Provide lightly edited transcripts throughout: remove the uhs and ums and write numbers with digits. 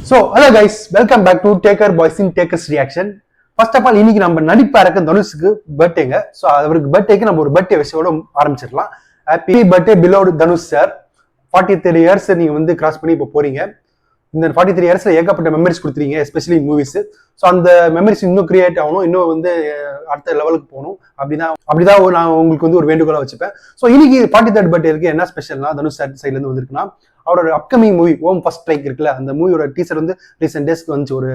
So, hello guys, welcome back to Taker Boys in Taker's Reaction. First of all, இன்னைக்கு நம்ம நடிப்பாரக்க தனுஷுக்கு பர்த்டேங்க. So அவருக்கு பர்த்டேக்கு நம்ம ஒரு பர்த்டே விஷயோட ஆரம்பிச்சிடலாம். Happy birthday beloved Dhanush sir. 43 years நீங்க வந்து கிராஸ் பண்ணி இப்போ போறீங்க. இந்த 43 இயர்ஸ்ல ஏகப்பட்ட மெமரிஸ் கொடுத்துறீங்க, எஸ்பெஷலி மூவிஸ். ஸோ அந்த மெமரிஸ் இன்னும் கிரியேட் ஆகணும், இன்னும் வந்து அடுத்த லெவலுக்கு போகணும். அப்படிதான் நான் உங்களுக்கு வந்து ஒரு வேண்டுகோளை வச்சுப்பேன். ஸோ இன்னைக்கு 43rd பர்த்டே இருக்கு. என்ன ஸ்பெஷல்னா தனுஷ் சார் சைட்ல இருந்து வந்திருக்குன்னா அவரோட அப்கமிங் மூவி ஓம் ஃபர்ஸ்ட் ஸ்ட்ரைக் இருக்குல்ல, அந்த மூவியோட டீசர் வந்து ரீசெண்ட் டேஸ்க்கு வந்துச்சு, ஒரு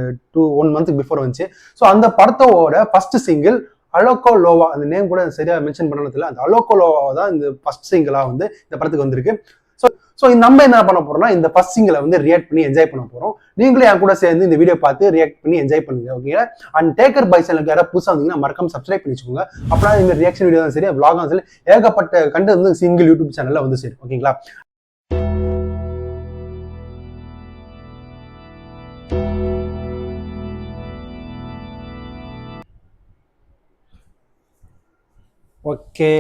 1 மந்த்துக்கு பிஃபோர் வந்துச்சு. ஸோ அந்த படத்தோட ஃபர்ஸ்ட் சிங்கிள் அலோகோ லோவா, அந்த நேம் கூட சரியா மென்ஷன் பண்ணதில்ல, அந்த அலோகோ லோவா தான் இந்த ஃபர்ஸ்ட் சிங்கிளா வந்து இந்த படத்துக்கு வந்திருக்கு. ஸோ நம்ம என்ன பண்ண போறோம்னா இந்த ஃபர்ஸ்ட் சிங்கிளை வந்து ரியாக்ட் பண்ணி என்ஜாய் பண்ண போறோம். நீங்களே என் கூட சேர்ந்து இந்த வீடியோ பார்த்து ரியாக்ட் பண்ணி என்ஜாய் பண்ணுங்க, ஓகேங்களா? அண்ட் டேக்கர் பை சேனலுக்கு யாராவது புதுசாக வந்தீங்கன்னா மறக்காம சப்ஸ்கிரைப் பண்ணி வச்சுக்கோங்க. அப்படின்னா இந்த ரியாக்ஷன் வீடியோ தான் சரி, விளாக் தான் சரி, ஏகப்பட்ட கண்டு வந்து சிங்கிள் யூடியூப் சேனல்ல வந்து சரி, ஓகேங்களா? ஓகே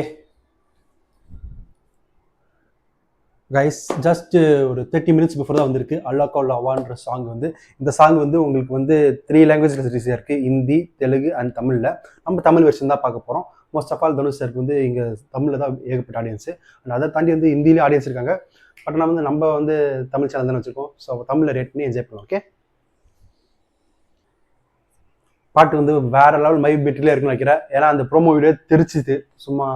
கைஸ், ஜஸ்ட் ஒரு 30 மினிட்ஸ் பிஃபோர் தான் வந்திருக்கு அலோகோ லோவான்ற சாங். வந்து இந்த சாங் வந்து உங்களுக்கு வந்து 3 லாங்குவேஜ் ரிலீஸ் இருக்குது, ஹிந்தி, தெலுங்கு அண்ட் தமிழில். நம்ம தமிழ் வெர்ஷன் தான் பார்க்க போகிறோம். மோஸ்ட் ஆஃப் ஆல் தனுஷ் சாருக்கு வந்து இங்கே தமிழில் தான் ஏகப்பட்ட ஆடியன்ஸு, அண்ட் அதை தாண்டி வந்து ஹிந்தியிலே ஆடியன்ஸ் இருக்காங்க. பட் நம்ம வந்து தமிழ் சேனல் தானே வச்சுருக்கோம். ஸோ தமிழில் ரேட் பண்ணி என்ஜாய் பண்ணலாம். ஓகே, பாட்டு வந்து வேற லெவல் மைப் பெட்டிலே இருக்குன்னு வைக்கிறேன். ஏன்னா அந்த ப்ரோமோ வீடியோ தெரிச்சுது, சும்மா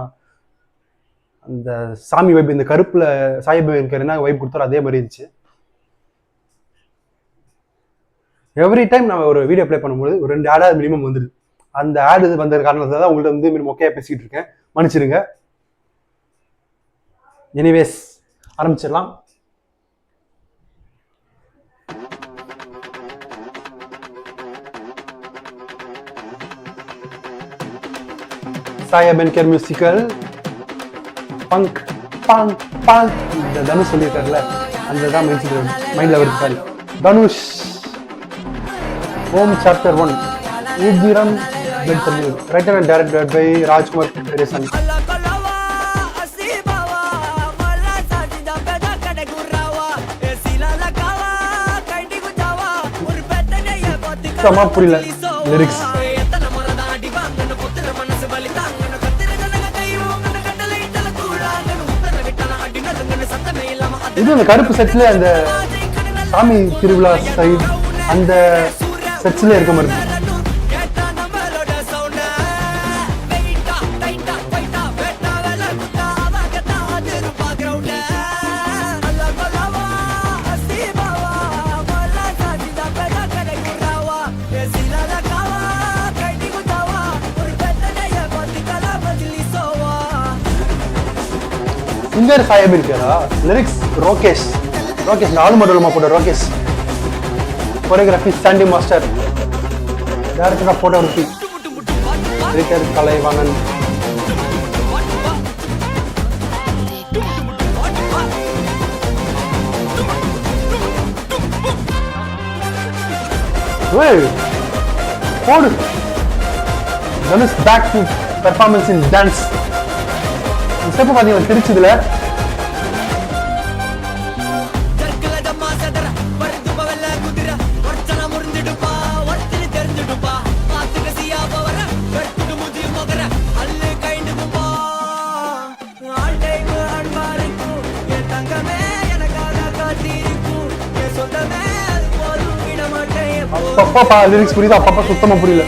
அந்த சாமி வைப், இந்த கருப்புல சாயிபாபா என்ன வைப் கொடுத்தாரோ அதே மாதிரி இருந்துச்சு. எவ்ரி டைம் நான் ஒரு வீடியோ ப்ளே பண்ணும்போது ஒரு 2 ஆடாவது மினிமம் வந்துடுது. அந்த ஆடு வந்த காரணத்தால் தான் உங்கள்கிட்ட வந்து மொக்கையா பேசிக்கிட்டு இருக்கேன், மன்னிச்சிருங்க. எனிவேஸ் ஆரம்பிச்சிடலாம். சாயா பென்கர் மியூசிக்கல் பங்க் பங்க் பங்க் இந்த தனுஷ் சொல்லியிருக்காருல, அந்த தான் மைண்ட்ல வருது. Sorry, Dhanush Om chapter 1 Uthiram writer and directed by Rajkumar Resan. சுத்தமா புரியல லிரிக்ஸ். இது அந்த கருப்பு செட்ல அந்த சாமி திருவிழா சைட் அந்த செட்ஸ்ல இருக்க மாதிரி. சிங்கர் சாயப் இருக்காரா? லிரிக்ஸ் ரோகேஷ் நாலு மடலுமா போட்ட Rokesh. Choreography Sandy master. Director of photography editor Kalaivanan. போடு Dhanush back to performance in dance. Step பாத்தீங்கன்னா திருச்சதுல அப்பப்பா லிரிக்ஸ் புரியுது, அப்பப்பா சுத்தமா புரியல.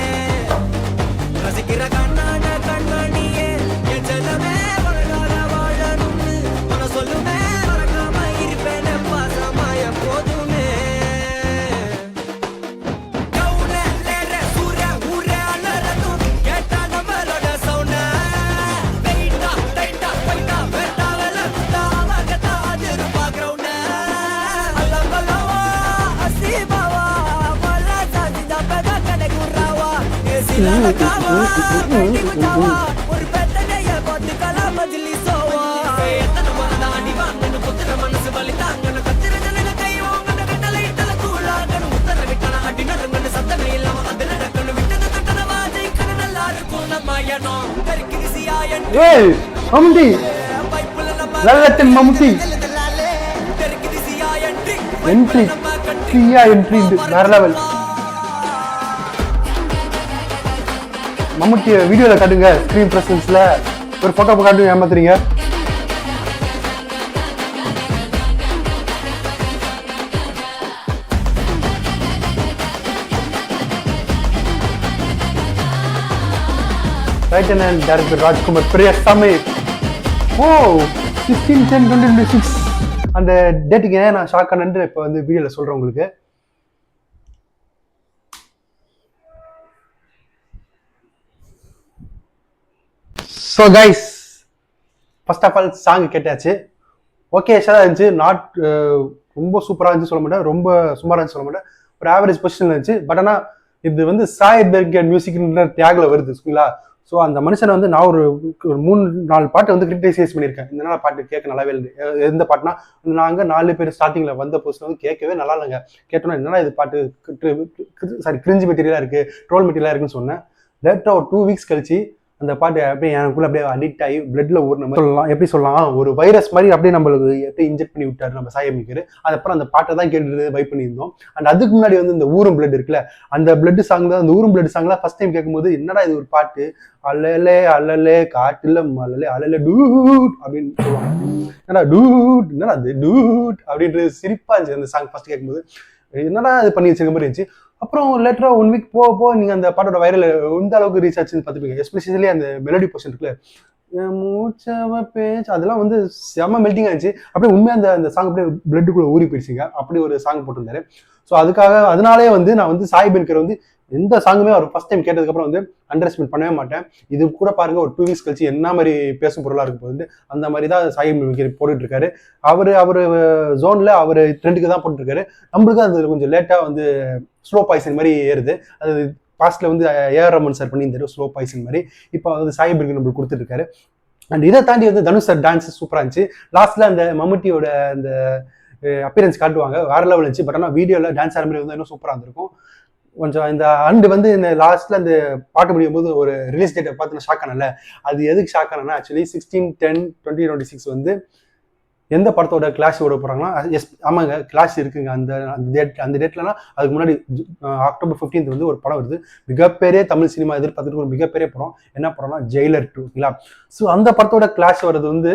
மம்முட்டி லல்லத்தின் மம்முட்டி என்ட்ரி ஃப்ரீயா என்ட்ரி வேற லெவல். மம்முட்டி வீடியோல காட்டுங்க, ஸ்கிரீன் பிரசன்ஸ்ல ஒரு போட்டோ காட்டு ஏமாத்துறீங்க. Right and director Rajkumar Periyasamy. ஓ 16/10/2026 அந்த டேட்டுக்கு ஏன் நான் ஷாக் ஆனேன்னு இப்போ வந்து வீடியோல சொல்றேன் உங்களுக்கு. So guys, first of all song கேட்டாச்சு. ஓகே சார் இருந்துச்சு. நாட் ரொம்ப சூப்பராக இருந்துச்சு சொல்ல மாட்டேன், ரொம்ப சுமாராக இருந்துச்சு சொல்ல மாட்டேன், ஒரு ஆவரேஜ் பொசிஷன் இருந்துச்சு. பட் ஆனால் இது வந்து சாய் பெர்கன் மியூசிக்ன்ற டேக்ல வருது சரிங்களா. ஸோ அந்த மனுஷனை வந்து நான் ஒரு 3-4 பாட்டு வந்து கிரிட்டிசைஸ் பண்ணியிருக்கேன். இந்த பாட்டு கேட்க நல்லாவே இல்லை. எந்த பாட்டுனா, நாங்கள் 4 பேர் ஸ்டார்டிங்கில் வந்த போஸ்ட் வந்து கேட்கவே நல்லா இல்லைங்க. கேட்டோன்னா என்னன்னா இது பாட்டு கிரிஞ்சு மெட்டீரியலாக இருக்குது, ட்ரோல் மெட்டீரியலாக இருக்குன்னு சொன்னேன். லேட்டாக ஒரு 2 வீக்ஸ் கழிச்சு அந்த பாட்டு அப்படியே எனக்குள்ள அப்படியே அடிக்ட் ஆகி பிளட்ல ஊர்ன மாதிரி சொல்லலாம். எப்படி சொல்லலாம், ஒரு வைரஸ் மாதிரி அப்படியே நம்மளுக்கு எப்படி இன்ஜெக்ட் பண்ணி விட்டாரு நம்ம சாய் அபியங்கர். அதுக்கப்புறம் அந்த பாட்டை தான் கேட்டு வைப் பண்ணியிருந்தோம். அண்ட் அதுக்கு முன்னாடி வந்து இந்த ஊரும் பிளட் இருக்குல்ல, அந்த பிளட் சாங் தான், அந்த ஊரும் பிளட் சாங்லாம் ஃபர்ஸ்ட் டைம் கேட்கும்போது என்னடா இது ஒரு பாட்டு, அல்லலே அல்லலே காட்டுல அல்லலே அல்லலே டூட் அப்படின்னு சொல்லுவாங்க. என்னடா டூட், என்னடா அது டூட் அப்படின்றது சிரிப்பா இருந்துச்சு அந்த சாங் ஃபர்ஸ்ட் கேட்கும்போது. என்னடா இது பண்ணி வச்சிருக்க மாதிரி இருந்துச்சு. அப்புறம் லேட்டரா 1 வீக் போக நீங்க அந்த பாட்டோட வைரல் எந்த அளவுக்கு ரீச் ஆச்சுன்னு பார்த்துப்பீங்க. எஸ்பெஷலி அந்த மெலடி போர்ஷன் இருக்குல்ல, மூச்சவ பேச்சு, அதெல்லாம் வந்து செம்ம மெல்டிங் ஆயிடுச்சு. அப்படியே உண்மையா அந்த சாங் அப்படியே பிளட்டுக்குள்ள ஊறி போயிடுச்சுங்க. அப்படி ஒரு சாங் போட்டிருந்தாரு. ஸோ அதனாலே வந்து நான் வந்து சாய் அபியங்கர் வந்து எந்த சாங்குமே அவர் ஃபர்ஸ்ட் டைம் கேட்டதுக்கப்புறம் வந்து அண்டர் எஸ்டிமேட் பண்ணவே மாட்டேன். இது கூட பாருங்க, ஒரு 2 வீக்ஸ் கழிச்சு என்ன மாதிரி பேசும் பொருளாக இருக்கும் போது அந்த மாதிரி தான் சாய் அபியங்கர் போட்டுட்டு இருக்காரு. அவர் ஜோன்ல அவர் ட்ரெண்டுக்கு தான் போட்டுருக்காரு. நம்மளுக்கு அது கொஞ்சம் லேட்டா வந்து ஸ்லோ பாய்சன் மாதிரி ஏறுது. அது பாஸ்ட்ல வந்து ஏஆர் ரமன் சார் பண்ணியிருந்தாரு ஸ்லோ பாய்சன் மாதிரி. இப்போ வந்து சாய் அபியங்கர் நம்மளுக்கு கொடுத்துட்டு இருக்காரு. அண்ட் இதை தாண்டி வந்து தனுஷ் சார் டான்ஸ் சூப்பரா இருந்துச்சு. லாஸ்ட்ல அந்த மம்முட்டியோட அந்த அப்பியரன்ஸ் காட்டுவாங்க, வேற லெவல் இருந்துச்சு. பட் ஆனால் வீடியோல டான்ஸ் ஆடுற மாதிரி வந்து இன்னும் சூப்பரா இருந்திருக்கும் கொஞ்சம். இந்த அண்டு வந்து இந்த லாஸ்ட்ல அந்த பாட்டு முடியும் போது ஒரு ரிலீஸ் டேட்டை பார்த்து நான் ஷாக் ஆனல. அது எதுக்கு ஷாக் ஆனா, ஆக்சுவலி 16/10/2026 வந்து எந்த படத்தோட கிளாஸ் விட போறாங்கன்னா, ஆமாங்க கிளாஸ் இருக்குங்க. அந்த டேட்லலாம் அதுக்கு முன்னாடி October 15th வந்து ஒரு படம் வருது. மிகப்பெரிய தமிழ் சினிமா எதிர்பார்த்துட்டு ஒரு மிகப்பெரிய படம். என்ன படம்னா ஜெயிலர் 2. ஸோ அந்த படத்தோட கிளாஸ் வர்றது வந்து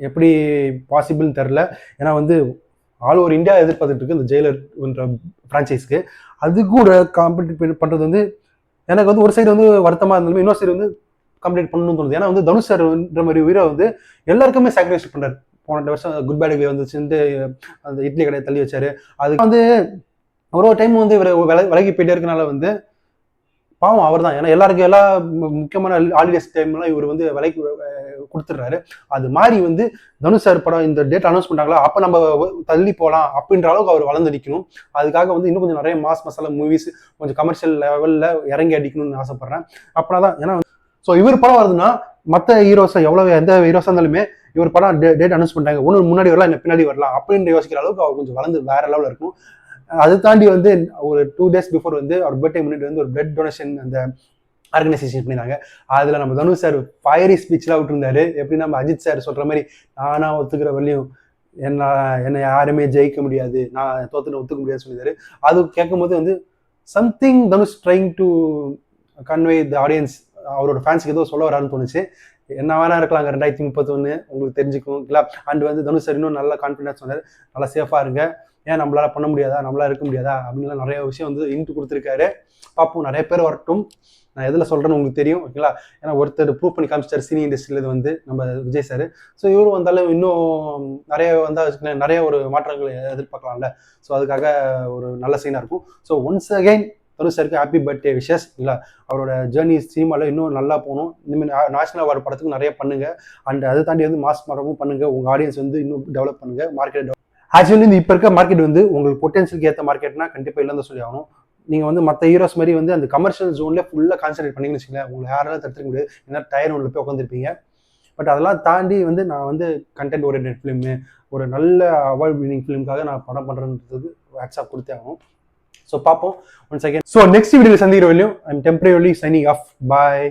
எப்படி பாசிபிள்னு தெரில. ஏன்னா வந்து ஆல் ஓவர் இந்தியா எதிர்பார்த்துட்டு இருக்கு இந்த ஜெயிலர்ன்ற ஃப்ரான்ச்சைஸ்க்கு. அது கூட காம்படிட் பண்றது வந்து எனக்கு வந்து ஒரு சைடு வந்து வருத்தமா இருந்தாலுமே இன்னொரு சைடு வந்து கம்ப்ளீட் பண்ணணும்னு தோணுது. ஏன்னா வந்து தனுஷ் சார்ன்ற மாதிரி உயிரை வந்து எல்லாருக்குமே சாக்ரிஃபைஸ் பண்றாரு. போன வருஷம் குட் பேட் வந்துச்சு, அந்த இட்லி கடையை தள்ளி வச்சாரு. அதுக்கு வந்து ஒரு டைம் வந்து இவர் விலகி போயிட்டே இருக்கனால வந்து பாவம் அவர் தான். ஏன்னா எல்லாருக்கும் எல்லா முக்கியமான ஹாலிடேஸ் டைம்லாம் இவர் வந்து விலைக்கு கொடுத்துட்றாரு. அது மாதிரி வந்து தனுஷ் சார் படம் இந்த டேட் அனௌன்ஸ் பண்ணாங்களா, அப்போ நம்ம தள்ளி போகலாம் அப்படின்ற அளவுக்கு அவர் வளர்ந்து அடிக்கணும். அதுக்காக வந்து இன்னும் கொஞ்சம் நிறைய மாஸ் மசாலா மூவிஸ் கொஞ்சம் கமர்ஷியல் லெவலில் இறங்கி அடிக்கணும்னு ஆசைப்படுறேன். அப்படின்னா தான். ஏன்னா ஸோ இவர் படம் வருதுன்னா மற்ற ஹீரோஸை எந்த ஹீரோஸாக இருந்தாலுமே இவர் படம் டேட் அனௌன்ஸ் பண்ணிட்டாங்க, ஒன்று முன்னாடி வரலாம் என்ன பின்னாடி வரலாம் அப்படின்னு யோசிக்கிற அளவுக்கு அவர் கொஞ்சம் வளர்ந்து வேற லெவலில் இருக்கணும். அதை தாண்டி வந்து ஒரு 2 days பிஃபோர் வந்து அவர் பர்த்டே முன்னாடி வந்து ஒரு பிளட் டொனேஷன் அந்த ஆர்கனைசேஷன் பண்ணியிருந்தாங்க. அதில் நம்ம தனுஷ் சார் ஃபயரி ஸ்பீச்லாம் விட்டுருந்தாரு. எப்படி நம்ம அஜித் சார் சொல்கிற மாதிரி, நானா ஒத்துக்கிற வரையும் என்னை யாருமே ஜெயிக்க முடியாது, நான் தோத்துன்னு ஒத்துக்க முடியாது சொல்லியிருந்தாரு. அது கேட்கும்போது வந்து something Dhanush trying to convey the audience, அவரோட ஃபேன்ஸுக்கு ஏதோ சொல்ல வரான்னு தோணுச்சு. என்ன வேணா இருக்கலாங்க 2031 உங்களுக்கு தெரிஞ்சுக்கும். அண்ட் வந்து தனுஷ் சார் இன்னும் நல்லா கான்ஃபிடன்ஸ் சொன்னார், நல்லா சேஃபாக இருங்க, ஏன் நம்மளால பண்ண முடியாதா, நம்மளால இருக்க முடியாதா அப்படின்லாம் நிறைய விஷயம் வந்து இன்ட்டு கொடுத்துருக்காரு. பார்ப்போம், நிறைய பேர் வரட்டும். நான் எதில் சொல்கிறேன்னு உங்களுக்கு தெரியும் ஓகேங்களா. ஏன்னா ஒருத்தர் ப்ரூவ் பண்ணி காமிச்சிட்டார் சினி இண்டஸ்ட்ரியில் வந்து நம்ம விஜய் சார். ஸோ இவரும் வந்தாலும் இன்னும் நிறைய வந்தால் நிறைய ஒரு மாற்றங்களை எதிர்பார்க்கலாம்ல. ஸோ அதுக்காக ஒரு நல்ல சீனாக இருக்கும். ஸோ ஒன்ஸ் அகைன் தனுஷ் சாருக்கு ஹாப்பி பர்த்டே விஷஸ். இல்லை அவரோட ஜேர்னி சினிமாவில் இன்னும் நல்லா போகணும். இனிமேல் நேஷனல் அவார்டு படத்துக்கு நிறைய பண்ணுங்க. அண்ட் அதை தாண்டி வந்து மாஸ் படமும் பண்ணுங்க. உங்கள் ஆடியன்ஸ் வந்து இன்னும் டெவலப் பண்ணுங்க. மார்க்கெட் ஆக்சுவலி இந்த இப்போ இருக்க மார்க்கெட் வந்து உங்களுக்கு பொட்டன்ஷியலுக்கு ஏற்ற மார்க்கெட்னா கண்டிப்பாக இல்லைன்னு சொல்லி ஆகணும். நீங்கள் வந்து மற்ற ஹீரோஸ் மாதிரி வந்து அந்த கமர்ஷியல் ஜோன்ல ஃபுல்லாக கான்சன்ட்ரேட் பண்ணிங்கன்னு வச்சுக்கோங்களேன், உங்களுக்கு யாரெல்லாம் தடுத்துக்க முடியாது. ஏன்னா டயர் ஒன்றில் போய் உட்காந்துருப்பீங்க. பட் அதெல்லாம் தாண்டி வந்து நான் வந்து கண்டென்ட் ஓரியன்டட் ஃபிலிமு, ஒரு நல்ல அவார்ட் வின்னிங் ஃபிலிமுக்காக நான் படம் பண்ணுறேன்றது வாட்ஸ்அப் கொடுத்தே ஆகும். ஸோ பார்ப்போம் ஒன்ஸ் அகேன். ஸோ நெக்ஸ்ட் வீடியோவில் சந்திக்கிற வரையும் I am temporarily signing off. Bye.